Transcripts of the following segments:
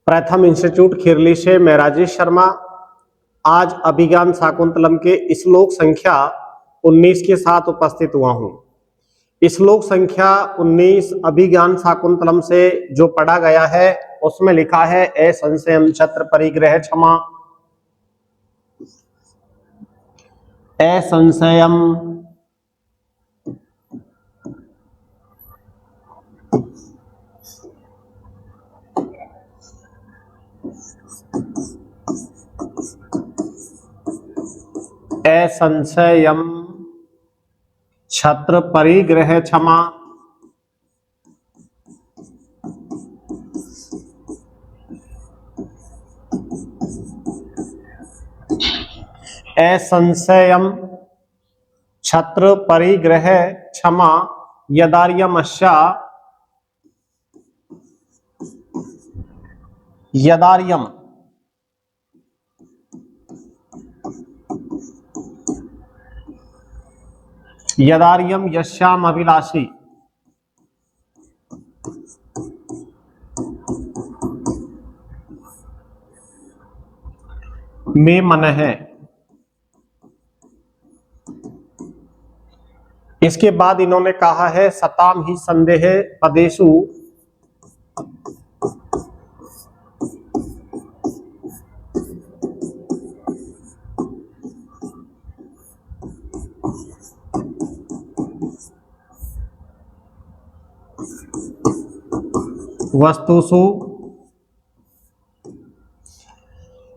प्रथम इंस्टीट्यूट खिरली से मैं राजेश शर्मा आज अभिज्ञान शाकुंतलम के श्लोक संख्या 19 के साथ उपस्थित हुआ हूं। श्लोक संख्या 19 अभिज्ञान शाकुंतलम से जो पढ़ा गया है उसमें लिखा है असंशयम छत्र परिग्रह क्षमा, असंशयम असंशयम छत्र परिग्रह क्षमा, असंशयम छत्र परिग्रह क्षमा यदार्यमस्या यदार्यम यदार्यम यस्याम अभिलाषी में मन है। इसके बाद इन्होंने कहा है सताम ही संदेह पदेषु वस्तुषु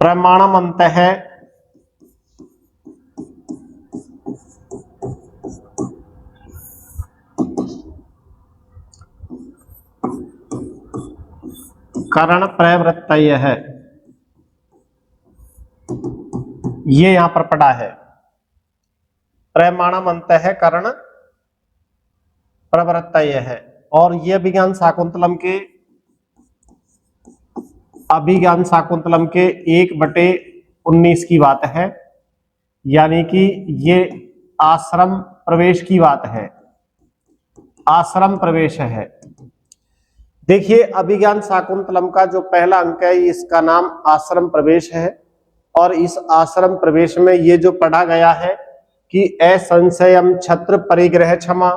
प्रमाणमन्तः करण प्रवृत्तयः, ये यहां पर पढ़ा है प्रमाणमन्तः करण प्रवृत्तयः। और ये अभिज्ञान शाकुंतलम के 1/19 की बात है, यानी कि ये आश्रम प्रवेश की बात है, आश्रम प्रवेश है। देखिए अभिज्ञान शाकुंतलम का जो पहला अंक है इसका नाम आश्रम प्रवेश है, और इस आश्रम प्रवेश में ये जो पढ़ा गया है कि असंशयम छत्र परिग्रह क्षमा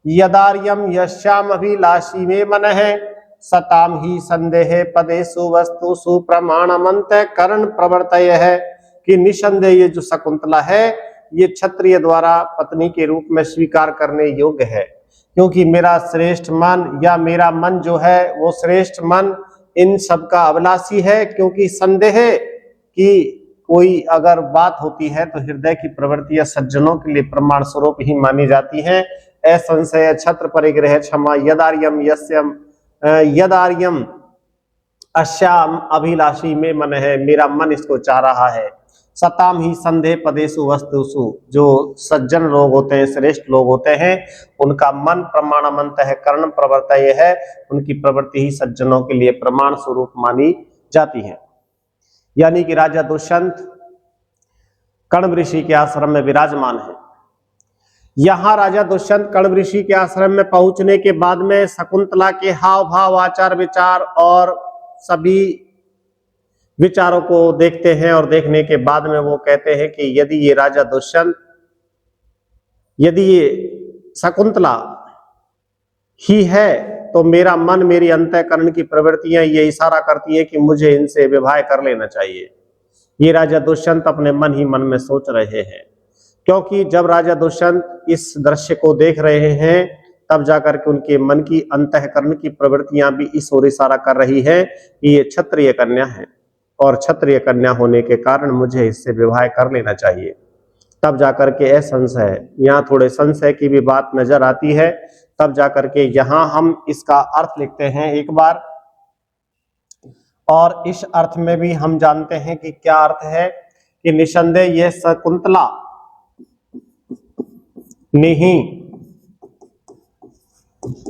यदार्यम यस्याम अभिलाषी में मन है सताम ही संदेह पदेषु वस्तुषु प्रमाणमंत करण प्रवर्तय है, कि निसंदेह ये जो शकुंतला है ये क्षत्रिय द्वारा पत्नी के रूप में स्वीकार करने योग्य है, क्योंकि मेरा श्रेष्ठ मन या मेरा मन जो है वो श्रेष्ठ मन इन सब का अभिलाषी है। क्योंकि संदेह की कोई अगर बात होती है तो हृदय की प्रवृत्तियां सज्जनों के लिए प्रमाण स्वरूप ही मानी जाती हैं। असंशय छत्र परिग्रह क्षमा यदार्यम यस्यम यदार्यम अश्याम अभिलाषी में मन है, मेरा मन इसको चाह रहा है। सताम ही संदेह पदेषु वस्तुषु, जो सज्जन लोग होते हैं श्रेष्ठ लोग होते हैं उनका मन प्रमाणमंत है कर्ण प्रवर्तय है, उनकी प्रवृत्ति ही सज्जनों के लिए प्रमाण स्वरूप मानी जाती है। यानी कि राजा दुष्यंत कण्व ऋषि के आश्रम में विराजमान है। यहां राजा दुष्यंत कण्व ऋषि के आश्रम में पहुंचने के बाद में शकुंतला के हाव भाव आचार विचार और सभी विचारों को देखते हैं, और देखने के बाद में वो कहते हैं कि यदि ये राजा दुष्यंत, यदि ये शकुंतला ही है तो मेरा मन, मेरी अंतःकरण की प्रवृत्तियां ये इशारा करती हैं कि मुझे इनसे विवाह कर लेना चाहिए। ये राजा दुष्यंत अपने मन ही मन में सोच रहे हैं, क्योंकि जब राजा दुष्यंत इस दृश्य को देख रहे हैं तब जाकर के उनके मन की अंतःकरण की प्रवृत्तियां भी इस ओर इशारा कर रही है कि ये क्षत्रिय कन्या है, और क्षत्रिय कन्या होने के कारण मुझे इससे विवाह कर लेना चाहिए। तब जाकर के असंशय, यहाँ थोड़े संशय की भी बात नजर आती है। तब जाकर के यहाँ हम इसका अर्थ लिखते हैं एक बार, और इस अर्थ में भी हम जानते हैं कि क्या अर्थ है कि निसंदेह यह शकुंतला नहीं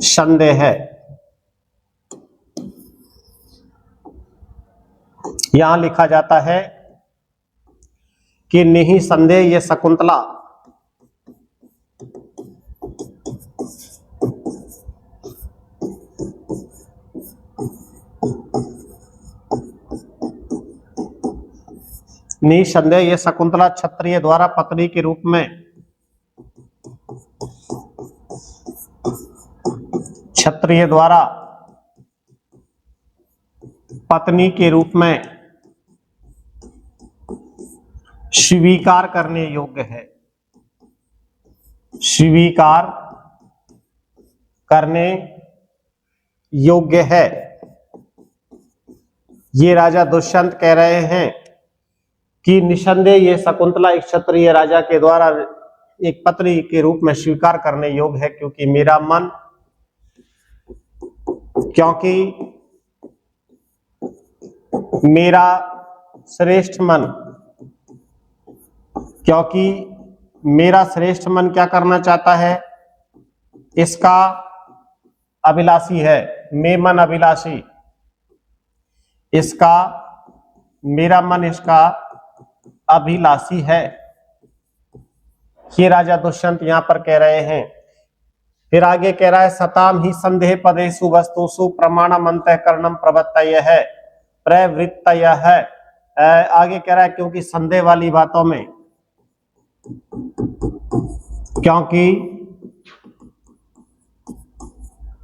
संदेह है। यहां लिखा जाता है कि नहीं संदेह ये शकुंतला निसंदेह ये शकुंतला क्षत्रिय द्वारा पत्नी के रूप में, क्षत्रिय द्वारा पत्नी के रूप में स्वीकार करने योग्य है, स्वीकार करने योग्य है। ये राजा दुष्यंत कह रहे हैं कि निसंदेह ये शकुंतला एक क्षत्रिय राजा के द्वारा एक पत्नी के रूप में स्वीकार करने योग्य है, क्योंकि मेरा मन, क्योंकि मेरा श्रेष्ठ मन, क्योंकि मेरा श्रेष्ठ मन क्या करना चाहता है, इसका अभिलाषी है, मैं मन अभिलाषी, इसका, मेरा मन इसका अभिलाषी है। ये राजा दुष्यंत यहां पर कह रहे हैं। फिर आगे कह रहा है सताम ही संदेह पदेषु वस्तुषु प्रमाणम अंतःकरणम प्रवृत्तयः है, प्रवृत्तयः है। आगे कह रहा है क्योंकि संदेह वाली बातों में, क्योंकि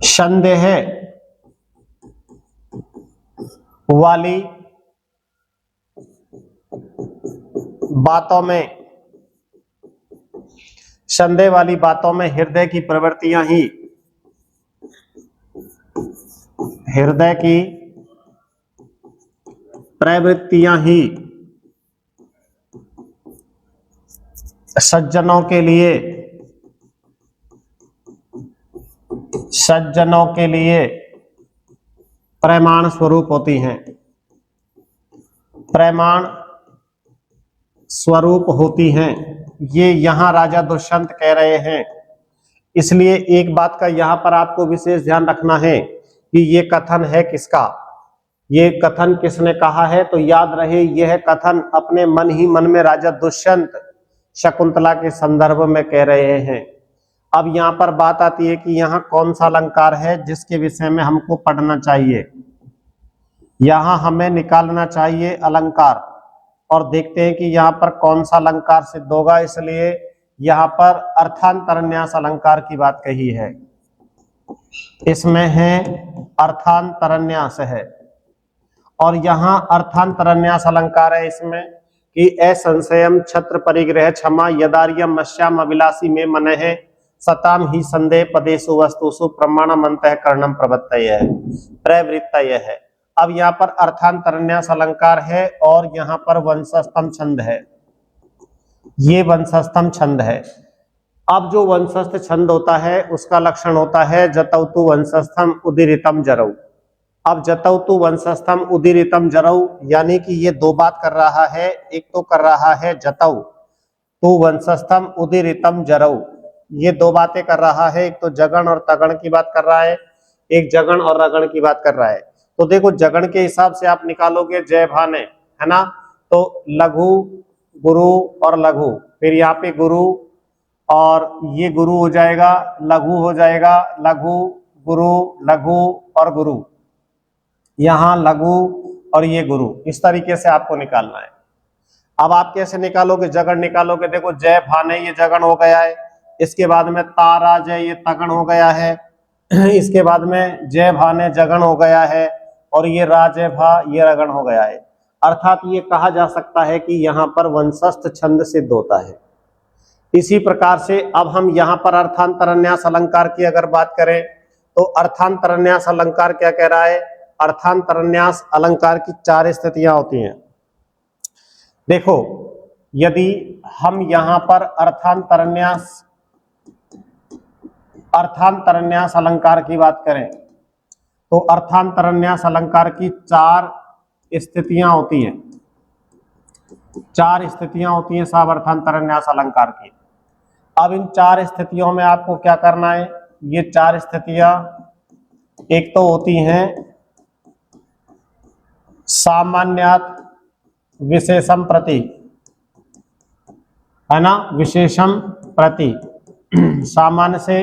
संदेह वाली बातों में, संदेह वाली बातों में हृदय की प्रवृत्तियां ही, हृदय की प्रवृत्तियां ही सज्जनों के लिए, सज्जनों के लिए प्रमाण स्वरूप होती हैं, प्रमाण स्वरूप होती हैं। ये यहां राजा दुष्यंत कह रहे हैं। इसलिए एक बात का यहां पर आपको विशेष ध्यान रखना है कि ये कथन है किसका, ये कथन किसने कहा है, तो याद रहे यह कथन अपने मन ही मन में राजा दुष्यंत शकुंतला के संदर्भ में कह रहे हैं। अब यहां पर बात आती है कि यहां कौन सा अलंकार है जिसके विषय में हमको पढ़ना चाहिए। यहां हमें निकालना चाहिए अलंकार और देखते हैं कि यहां पर कौन सा अलंकार सिद्ध होगा। इसलिए यहां पर अर्थांतरन्यास अलंकार की बात कही है, इसमें है अर्थांतरन्यास है, और यहां अर्थांतरन्यास अलंकार है इसमें कि असंशयम छत्र परिग्रह क्षमा यदार्यम मश्याम अभिलाषी में मन है सताम ही संदेह पदेषु वस्तुषु प्रमाणम अंतःकरणम प्रवृत्तयः प्रवृत्तयः है। अब यहाँ पर अर्थांतरन्यास अलंकार है और यहाँ पर वंशस्थम छंद है, ये वंशस्थम छंद है। अब जो वंशस्थ छंद होता है उसका लक्षण होता है जतौतु वंशस्थम उदीरितम जरौ। अब जतौतु वंशस्थम उदीरितम जरौ यानी कि ये दो बात कर रहा है। एक तो कर रहा है जतौ तो वंशस्थम उदीरितम जरौ, ये दो बातें कर रहा है। एक तो जगण और तगण की बात कर रहा है, एक जगण और रगण की बात कर रहा है। तो देखो जगण के हिसाब से आप निकालोगे जय भाने, है ना, तो लघु गुरु और लघु, फिर यहाँ पे गुरु और ये गुरु हो जाएगा, लघु हो जाएगा, लघु गुरु लघु और गुरु, यहाँ लघु और ये गुरु, इस तरीके से आपको निकालना है। अब आप कैसे निकालोगे, जगण निकालोगे। देखो जय भाने ये जगण हो गया है, इसके बाद में तारा जय ये तगण हो गया है, इसके बाद में जय भाने जगण हो गया है, और ये राजय भा ये रगण हो गया है। अर्थात ये कहा जा सकता है कि यहाँ पर वंशस्थ छंद सिद्ध होता है। इसी प्रकार से अब हम यहाँ पर अर्थांतरन्यास अलंकार की अगर बात करें तो अर्थांतरन्यास अलंकार क्या कह रहा है, अर्थांतरन्यास अलंकार की चार स्थितियां होती हैं। देखो यदि हम यहाँ पर अर्थांतरन्यास अलंकार की बात करें तो अर्थांतरन्यास अलंकार की चार स्थितियां होती हैं, चार स्थितियां होती हैं साहब अर्थांतरन्यास अलंकार की। अब इन चार स्थितियों में आपको क्या करना है, ये चार स्थितियां एक तो होती हैं सामान्यात विशेषम प्रति, है ना, विशेषम प्रति सामान्य से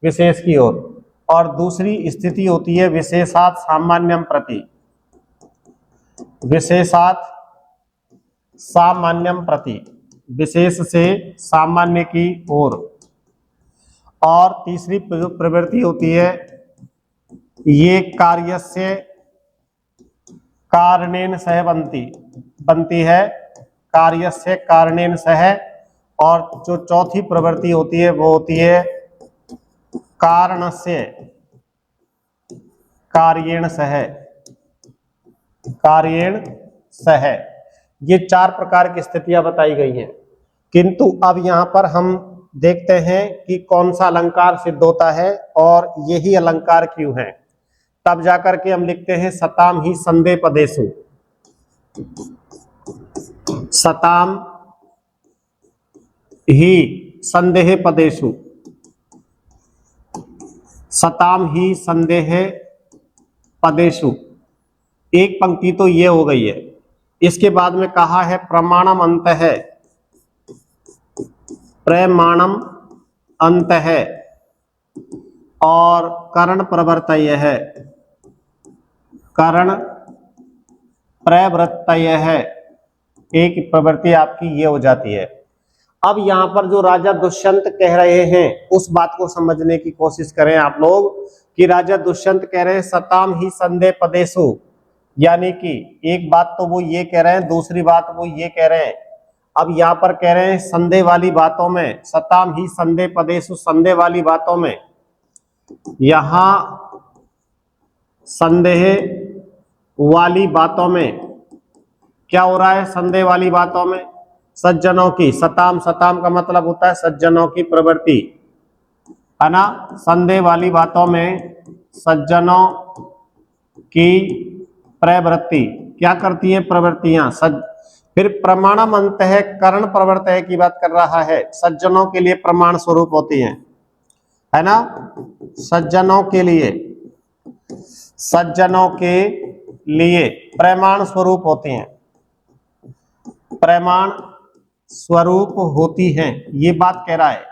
विशेष की ओर, और दूसरी स्थिति होती है विशेषात सामान्यम प्रति, विशेषात सामान्यम प्रति, विशेष से सामान्य की ओर। और तीसरी जो प्रवृत्ति होती है ये कार्यस्य कारणेन सह बनती है, कार्यस्य कारणेन सह। और जो चौथी प्रवृत्ति होती है वो होती है कारणस्य कार्येण सह। ये चार प्रकार की स्थितियां बताई गई हैं, किंतु अब यहां पर हम देखते हैं कि कौन सा अलंकार सिद्ध होता है और यही अलंकार क्यों है। तब जाकर के हम लिखते हैं सताम ही संदेह पदेषु, सताम ही संदेह पदेषु, सताम ही संदेह पदेषु। एक पंक्ति तो ये हो गई है। इसके बाद में कहा है प्रमाणम अंत है, प्रमाणम अंत है और करण प्रवर्तय है, करण प्रवृत्तय है। एक प्रवृत्ति आपकी ये हो जाती है। अब यहां पर जो राजा दुष्यंत कह रहे हैं उस बात को समझने की कोशिश करें आप लोग कि राजा दुष्यंत कह रहे हैं सताम ही संदेह पदेषु, यानी कि एक बात तो वो ये कह रहे हैं, दूसरी बात वो ये कह रहे हैं। अब यहां पर कह रहे हैं संदेह वाली बातों में, सताम ही संदेह पदेषु, संदेह वाली बातों में। यहां संदेह वाली बातों में क्या हो रहा है? संदेह वाली बातों में सज्जनों की, सताम का मतलब होता है सज्जनों की प्रवृत्ति, है ना। संदेह वाली बातों में सज्जनों की प्रवृत्ति क्या करती है? प्रवृत्तियां। फिर प्रमाणम अंत है, करण प्रवर्तय की बात कर रहा है। सज्जनों के लिए प्रमाण स्वरूप होती हैं, है ना। सज्जनों के लिए प्रमाण स्वरूप होती हैं, प्रमाण स्वरूप होती हैं, ये बात कह रहा है।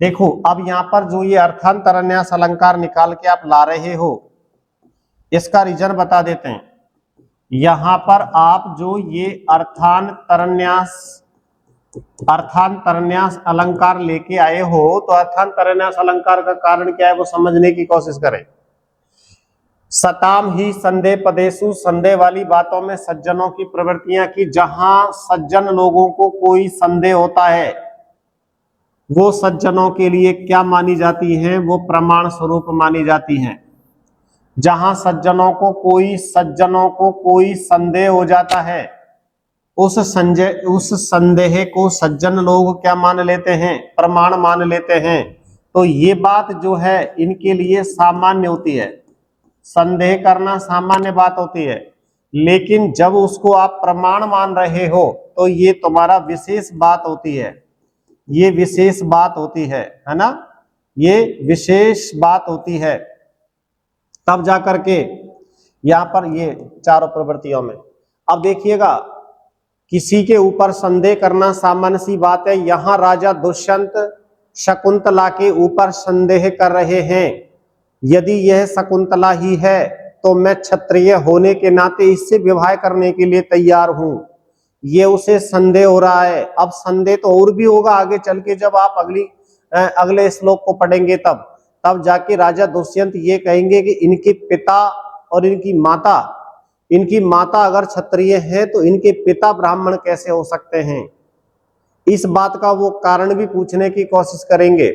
देखो अब यहां पर जो ये अर्थांतरन्यास अलंकार निकाल के आप ला रहे हो इसका रीजन बता देते हैं। यहां पर आप जो ये अर्थांतरन्यास अलंकार लेके आए हो तो अर्थांतरन्यास अलंकार का कारण क्या है वो समझने की कोशिश करें। सताम ही संदेह पदेषु, संदेह वाली बातों में सज्जनों की प्रवृत्तियां की। जहां सज्जन लोगों को कोई संदेह होता है वो सज्जनों के लिए क्या मानी जाती हैं? वो प्रमाण स्वरूप मानी जाती हैं। जहां सज्जनों को कोई संदेह हो जाता है उस संदेह को सज्जन लोग क्या मान लेते हैं? प्रमाण मान लेते हैं। तो ये बात जो है इनके लिए सामान्य होती है, संदेह करना सामान्य बात होती है। लेकिन जब उसको आप प्रमाण मान रहे हो तो ये तुम्हारा विशेष बात होती है, ये विशेष बात होती है ना, ये विशेष बात होती है। तब जाकर के यहां पर ये चारों प्रवृत्तियों में अब देखिएगा किसी के ऊपर संदेह करना सामान्य सी बात है। यहां राजा दुष्यंत शकुंतला के ऊपर संदेह कर रहे हैं। यदि यह शकुंतला ही है तो मैं क्षत्रिय होने के नाते इससे विवाह करने के लिए तैयार हूं। ये उसे संदेह हो रहा है। अब संदेह तो और भी होगा आगे चल के, जब आप अगले श्लोक को पढ़ेंगे तब जाके राजा दुष्यंत ये कहेंगे कि इनके पिता और इनकी माता अगर क्षत्रिय है तो इनके पिता ब्राह्मण कैसे हो सकते हैं। इस बात का वो कारण भी पूछने की कोशिश करेंगे।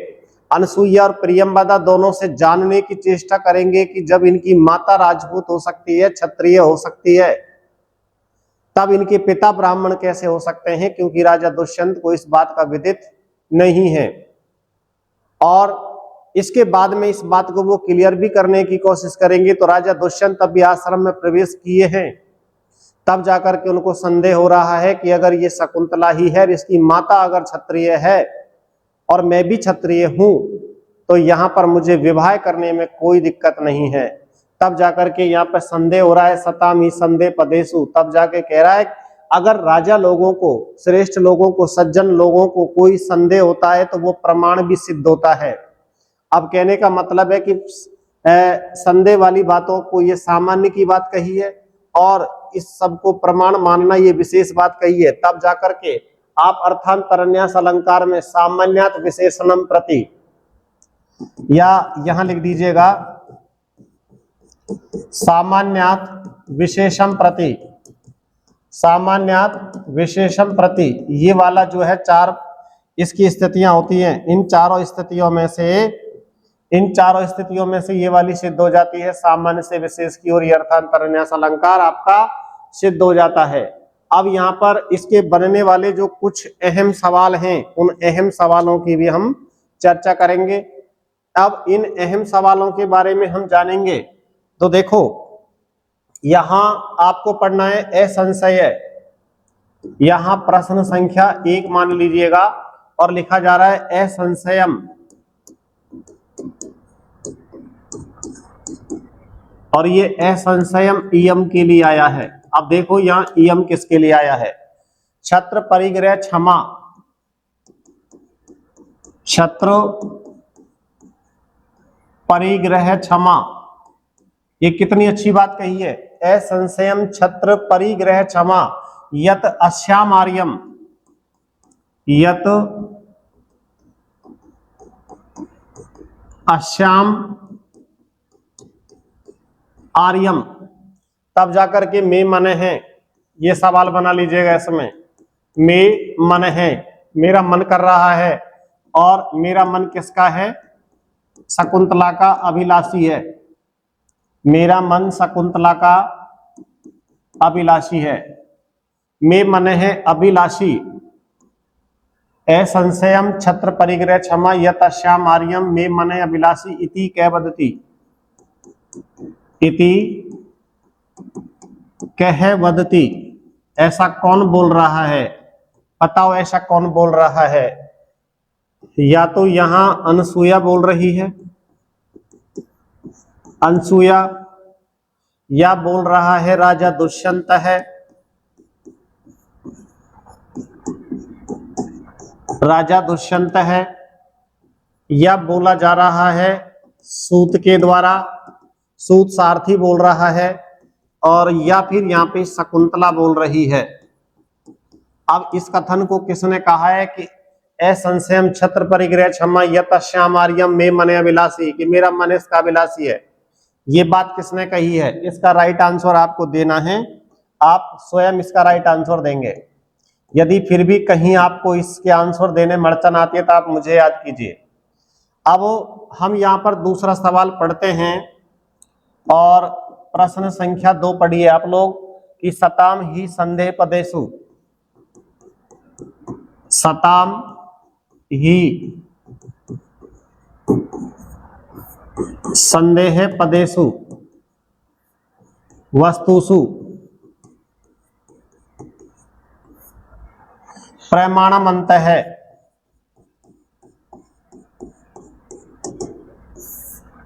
अनसुईया और प्रियंवदा दोनों से जानने की चेष्टा करेंगे कि जब इनकी माता राजपूत हो सकती है, क्षत्रिय हो सकती है, तब इनके पिता ब्राह्मण कैसे हो सकते हैं, क्योंकि राजा दुष्यंत को इस बात का विदित नहीं है। और इसके बाद में इस बात को वो क्लियर भी करने की कोशिश करेंगे। तो राजा दुष्यंत अभी आश्रम में प्रवेश किए हैं, तब जाकर के उनको संदेह हो रहा है कि अगर ये शकुंतला ही है, इसकी माता अगर क्षत्रिय है और मैं भी क्षत्रिय हूं तो यहाँ पर मुझे विवाह करने में कोई दिक्कत नहीं है। तब जाकर के यहाँ पर संदेह हो रहा है, सताम ही संदेह पदेषु। तब जाके कह रहा है अगर राजा लोगों को, श्रेष्ठ लोगों को, सज्जन लोगों को कोई संदेह होता है तो वो प्रमाण भी सिद्ध होता है। अब कहने का मतलब है कि संदेह वाली बातों को ये सामान्य की बात कही है और इस सब को प्रमाण मानना, ये विशेष बात कही है। तब जाकर के आप अर्थांतरन्यास अलंकार में सामान्यात विशेषणम प्रति, या यहां लिख दीजिएगा सामान्यात विशेषम प्रति, सामान्यात विशेषम प्रति, ये वाला जो है चार इसकी स्थितियां होती हैं। इन चारों स्थितियों में से ये वाली सिद्ध हो जाती है, सामान्य से विशेष की ओर अर्थांतरन्यास अलंकार आपका सिद्ध हो जाता है। अब यहाँ पर इसके बनने वाले जो कुछ अहम सवाल हैं, उन अहम सवालों की भी हम चर्चा करेंगे। अब इन अहम सवालों के बारे में हम जानेंगे। तो देखो, यहां आपको पढ़ना है असंशय, यहां प्रश्न संख्या 1 मान लीजिएगा और लिखा जा रहा है असंशयम, और ये असंशयम इयम के लिए आया है। अब देखो यहां इयम किसके लिए आया है? छत्र परिग्रह क्षमा, छत्र परिग्रह क्षमा, ये कितनी अच्छी बात कही है। असंशयम छत्र परिग्रह क्षमा यत अश्याम आर्यम, यत अश्याम आर्यम, तब जाकर के मे मन है, ये सवाल बना लीजिएगा इसमें। मे मन है, मेरा मन कर रहा है, और मेरा मन किसका है? शकुंतला का अभिलाषी है। मेरा मन शकुंतला का अभिलाषी है। मे मन है अभिलाषी, असंशयम छत्र परिग्रह क्षमा यत श्याम आर्यम मे मन है अभिलाषी इति कह वदति, इति कह वदति। ऐसा कौन बोल रहा है? बताओ ऐसा कौन बोल रहा है? या तो यहां अनसुया बोल रही है, अनसुया, या बोल रहा है राजा दुष्यंत है, राजा दुष्यंत है, या बोला जा रहा है सूत के द्वारा, सूत सारथी बोल रहा है, और या फिर यहाँ पे शकुंतला बोल रही है। अब इस कथन को किसने कहा है कि असंशयम छत्र परिग्रह क्षमा यत श्याम आर्यम मे मन अभिलाषी, कि मेरा मन इसका अभिलाषी है। ये बात किसने कही है? इसका राइट आंसर आपको देना है, आप स्वयं इसका राइट आंसर देंगे। यदि फिर भी कहीं आपको इसके आंसर देने में अड़चन आती है तो आप मुझे याद कीजिए। अब हम यहाँ पर दूसरा सवाल पढ़ते हैं, और प्रश्न संख्या 2 पढ़िए आप लोग कि सताम ही संदेह पदेषु, सताम ही संदेह पदेषु वस्तुषु प्रमाणम अंतः,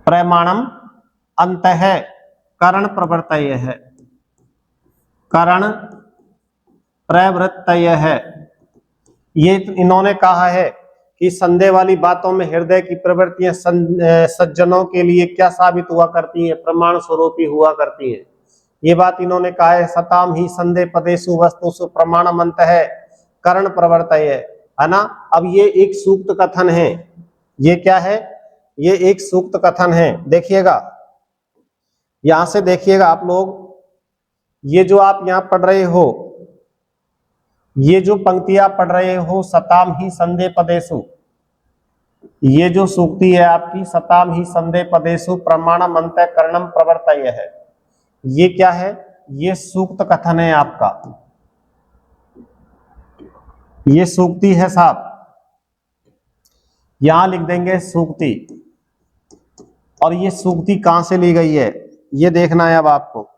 प्रमाणम अंतः करण प्रवृत्तय है, करण प्रवृत्तय है। ये इन्होंने कहा है कि संदेह वाली बातों में हृदय की प्रवृत्तियां सज्जनों के लिए क्या साबित हुआ करती हैं? प्रमाण स्वरूपी हुआ करती हैं। ये बात इन्होंने कहा है। सताम ही संदेह पदेषु वस्तुषु प्रमाणम अंतः करण प्रवृत्तय है ना। अब ये एक सूक्त कथन है। ये क्या है? ये एक सूक्त कथन है। देखिएगा, यहां से देखिएगा आप लोग, ये जो आप यहां पढ़ रहे हो, ये जो पंक्तियां पढ़ रहे हो, सताम ही संदेह पदेषु, ये जो सूक्ति है आपकी, सताम ही संदेह पदेषु प्रमाणम अंतः करणम प्रवर्तय है, ये क्या है? ये सूक्त कथन है आपका, ये सूक्ति है साहब। यहां लिख देंगे सूक्ति, और ये सूक्ति कहां से ली गई है ये देखना है अब आपको,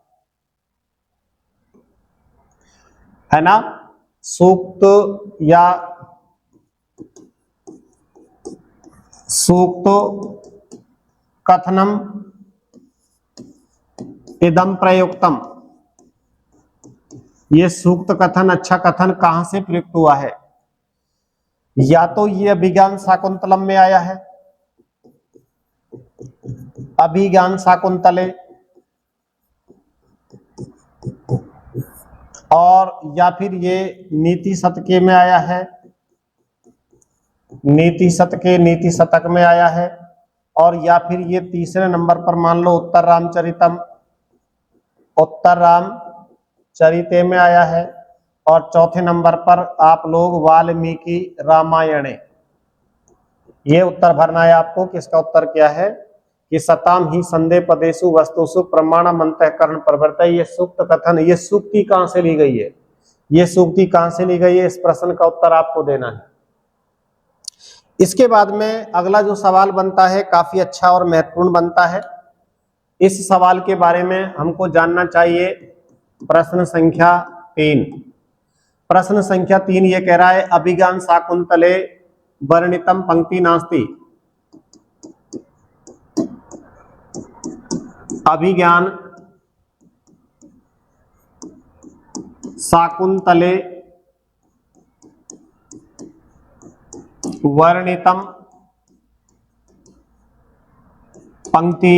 है ना। सूक्त या सूक्त कथनम इदम प्रयुक्तम, ये सूक्त कथन, अच्छा कथन कहां से प्रयुक्त हुआ है? या तो ये अभिज्ञान शाकुंतलम में आया है, अभिज्ञान शाकुंतले, और या फिर ये नीति शतके में आया है, नीति शतके नीति शतक में आया है, और या फिर ये तीसरे नंबर पर मान लो उत्तर रामचरितम, उत्तर रामचरिते में आया है, और चौथे नंबर पर आप लोग वाल्मीकि रामायणे। ये उत्तर भरना है आपको कि इसका उत्तर क्या है कि सताम ही संदेह पदेशु वस्तुषु प्रमाणम अंतःकरण प्रवर्तय। ये सूक्त कथन, ये सूक्ति कहां से ली गई है, ये सूक्ति कहां से ली गई है, इस प्रश्न का उत्तर आपको देना है। इसके बाद में अगला जो सवाल बनता है काफी अच्छा और महत्वपूर्ण बनता है। इस सवाल के बारे में हमको जानना चाहिए। प्रश्न संख्या 3, प्रश्न संख्या 3 ये कह रहा है अभिज्ञान शाकुंतले वर्णितम पंक्ति नास्ति। अभिज्ञान शाकुंतले वर्णितम पंक्ति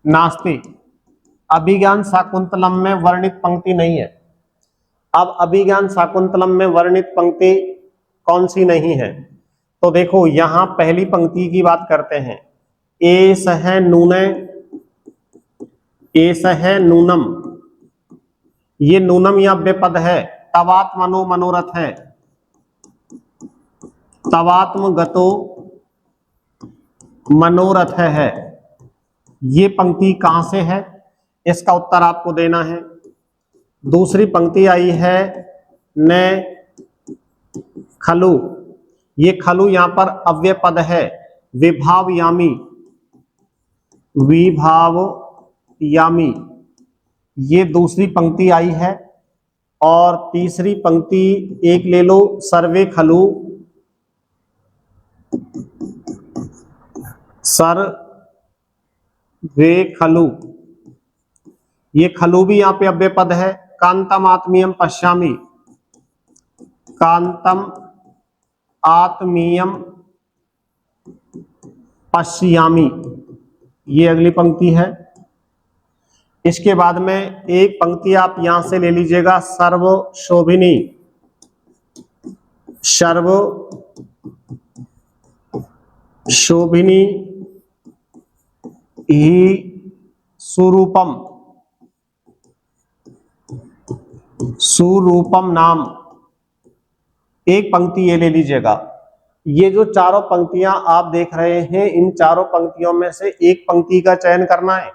नास्ति। अभिज्ञान शाकुंतलम में वर्णित पंक्ति नहीं है। अब अभिज्ञान शाकुंतलम में वर्णित पंक्ति कौन सी नहीं है, तो देखो यहां पहली पंक्ति की बात करते हैं। एस है नूने, एस है नूनम, ये नूनम या बेपद है। तवात्मनो मनोरथ है, तवात्म गतो मनोरथ है। ये पंक्ति कहां से है, इसका उत्तर आपको देना है। दूसरी पंक्ति आई है न खलु, ये खलु यहां पर अव्यय पद है। विभावयामी, विभावयामी, ये दूसरी पंक्ति आई है। और तीसरी पंक्ति एक ले लो, सर्वे खलु, सर्वे खलु, ये खलु भी यहां पे अव्यय पद है। कांतम आत्मीयम पश्यामि, कांतम आत्मीयम पश्यामि, ये अगली पंक्ति है। इसके बाद में एक पंक्ति आप यहां से ले लीजिएगा, सर्व शोभिनी, सर्व शोभिनी ही सुरूपम, सुरूपम नाम, एक पंक्ति ये ले लीजिएगा। ये जो चारों पंक्तियां आप देख रहे हैं, इन चारों पंक्तियों में से एक पंक्ति का चयन करना है।